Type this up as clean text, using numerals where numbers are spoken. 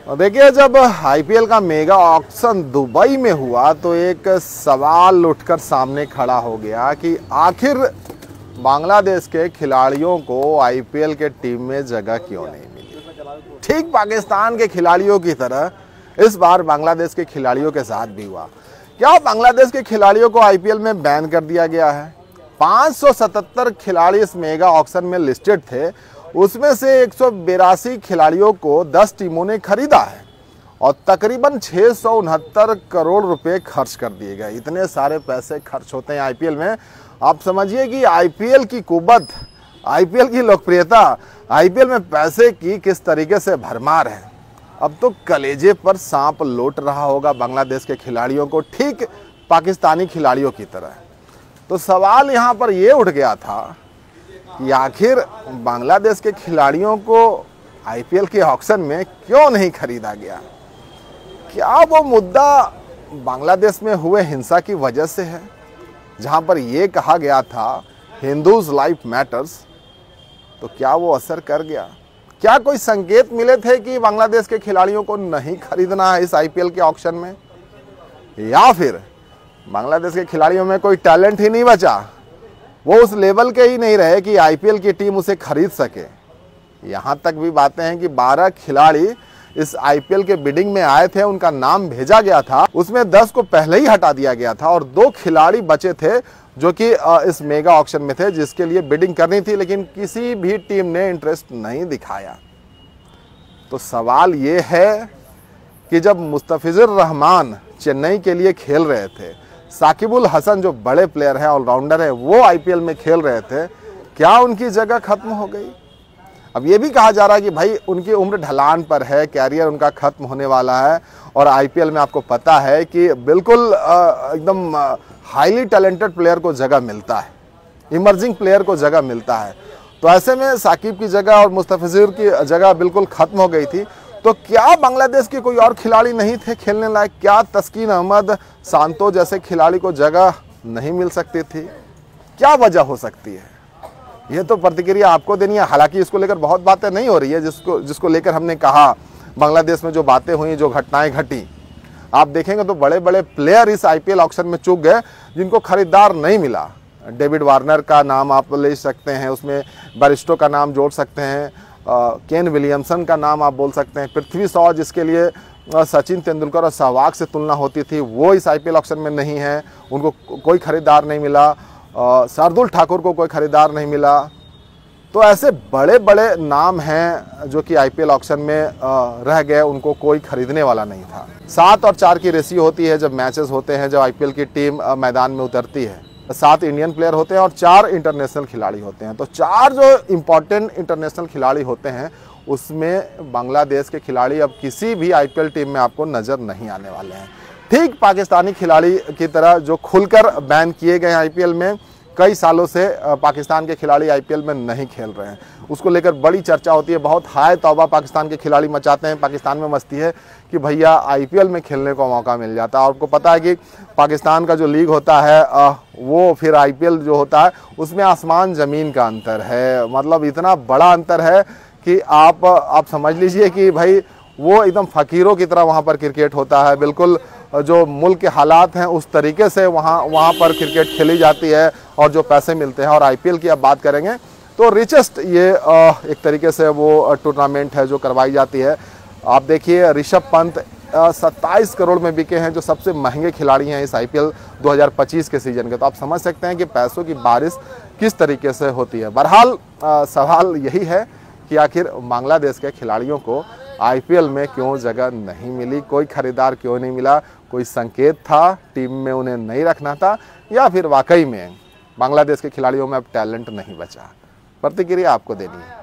और देखिए, जब आईपीएल का मेगा ऑक्शन दुबई में हुआ तो एक सवाल उठकर सामने खड़ा हो गया कि आखिर बांग्लादेश के खिलाड़ियों को आईपीएल के टीम में जगह क्यों नहीं मिली। ठीक पाकिस्तान के खिलाड़ियों की तरह इस बार बांग्लादेश के खिलाड़ियों के साथ भी हुआ। क्या बांग्लादेश के खिलाड़ियों को आईपीएल में बैन कर दिया गया है? 577 खिलाड़ी इस मेगा ऑक्शन में लिस्टेड थे, उसमें से 182 खिलाड़ियों को 10 टीमों ने खरीदा है और तकरीबन 669 करोड़ रुपए खर्च कर दिए गए। इतने सारे पैसे खर्च होते हैं आईपीएल में। आप समझिए कि आईपीएल की कुव्वत, आईपीएल की लोकप्रियता, आईपीएल में पैसे की किस तरीके से भरमार है। अब तो कलेजे पर सांप लौट रहा होगा बांग्लादेश के खिलाड़ियों को, ठीक पाकिस्तानी खिलाड़ियों की तरह। तो सवाल यहाँ पर यह उठ गया था कि आखिर बांग्लादेश के खिलाड़ियों को आईपीएल के ऑक्शन में क्यों नहीं खरीदा गया। क्या वो मुद्दा बांग्लादेश में हुए हिंसा की वजह से है, जहां पर यह कहा गया था हिंदूज लाइफ मैटर्स? तो क्या वो असर कर गया? क्या कोई संकेत मिले थे कि बांग्लादेश के खिलाड़ियों को नहीं खरीदना है इस आईपीएल के ऑक्शन में, या फिर बांग्लादेश के खिलाड़ियों में कोई टैलेंट ही नहीं बचा, वो उस लेवल के ही नहीं रहे कि आईपीएल की टीम उसे खरीद सके। यहाँ तक भी बातें हैं कि 12 खिलाड़ी इस आईपीएल के बिडिंग में आए थे, उनका नाम भेजा गया था, उसमें 10 को पहले ही हटा दिया गया था और 2 खिलाड़ी बचे थे जो कि इस मेगा ऑक्शन में थे, जिसके लिए बिडिंग करनी थी, लेकिन किसी भी टीम ने इंटरेस्ट नहीं दिखाया। तो सवाल ये है कि जब मुस्तफिजुर रहमान चेन्नई के लिए खेल रहे थे, साकिबुल हसन जो बड़े प्लेयर हैं, ऑलराउंडर है, वो आईपीएल में खेल रहे थे, क्या उनकी जगह खत्म हो गई? अब ये भी कहा जा रहा है कि भाई उनकी उम्र ढलान पर है, कैरियर उनका खत्म होने वाला है और आईपीएल में आपको पता है कि बिल्कुल एकदम हाईली टैलेंटेड प्लेयर को जगह मिलता है, इमर्जिंग प्लेयर को जगह मिलता है। तो ऐसे में साकिब की जगह और मुस्तफिजुर की जगह बिल्कुल खत्म हो गई थी। तो क्या बांग्लादेश के कोई और खिलाड़ी नहीं थे खेलने लायक? क्या तस्कीन अहमद, सांतो जैसे खिलाड़ी को जगह नहीं मिल सकती थी? क्या वजह हो सकती है? ये तो प्रतिक्रिया आपको देनी है। हालांकि इसको लेकर बहुत बातें नहीं हो रही है, जिसको लेकर हमने कहा बांग्लादेश में जो बातें हुई, जो घटनाएं घटी, आप देखेंगे तो बड़े बड़े प्लेयर इस आईपीएल ऑक्शन में चूक गए जिनको खरीदार नहीं मिला। डेविड वार्नर का नाम आप ले सकते हैं, उसमें बैरिस्टो का नाम जोड़ सकते हैं, केन विलियमसन का नाम आप बोल सकते हैं, पृथ्वी शॉ जिसके लिए सचिन तेंदुलकर और सहवाग से तुलना होती थी, वो इस आईपीएल ऑक्शन में नहीं है, उनको कोई खरीदार नहीं मिला। शार्दुल ठाकुर को कोई खरीदार नहीं मिला। तो ऐसे बड़े बड़े नाम हैं जो कि आईपीएल ऑक्शन में रह गए, उनको कोई खरीदने वाला नहीं था। 7 और 4 की रेशियो होती है जब मैचेस होते हैं, जब आईपीएल की टीम मैदान में उतरती है। 7 इंडियन प्लेयर होते हैं और 4 इंटरनेशनल खिलाड़ी होते हैं। तो 4 जो इम्पोर्टेंट इंटरनेशनल खिलाड़ी होते हैं, उसमें बांग्लादेश के खिलाड़ी अब किसी भी आईपीएल टीम में आपको नज़र नहीं आने वाले हैं। ठीक पाकिस्तानी खिलाड़ी की तरह जो खुलकर बैन किए गए हैं आईपीएल में, कई सालों से पाकिस्तान के खिलाड़ी आईपीएल में नहीं खेल रहे हैं, उसको लेकर बड़ी चर्चा होती है। बहुत हाय तौबा पाकिस्तान के खिलाड़ी मचाते हैं, पाकिस्तान में मस्ती है कि भैया आईपीएल में खेलने को मौका मिल जाता है। आपको पता है कि पाकिस्तान का जो लीग होता है वो फिर आईपीएल जो होता है उसमें आसमान ज़मीन का अंतर है। मतलब इतना बड़ा अंतर है कि आप समझ लीजिए कि भाई वो एकदम फ़कीरों की तरह वहाँ पर क्रिकेट होता है। बिल्कुल जो मुल्क के हालात हैं उस तरीके से वहाँ पर क्रिकेट खेली जाती है और जो पैसे मिलते हैं। और आईपीएल की अब बात करेंगे तो रिचेस्ट ये एक तरीके से वो टूर्नामेंट है जो करवाई जाती है। आप देखिए ऋषभ पंत 27 करोड़ में बिके हैं, जो सबसे महंगे खिलाड़ी हैं इस आईपीएल 2025 के सीज़न के। तो आप समझ सकते हैं कि पैसों की बारिश किस तरीके से होती है। बहरहाल सवाल यही है कि आखिर बांग्लादेश के खिलाड़ियों को आईपीएल में क्यों जगह नहीं मिली, कोई खरीदार क्यों नहीं मिला? कोई संकेत था टीम में उन्हें नहीं रखना था, या फिर वाकई में बांग्लादेश के खिलाड़ियों में अब टैलेंट नहीं बचा? प्रतिक्रिया आपको देनी है।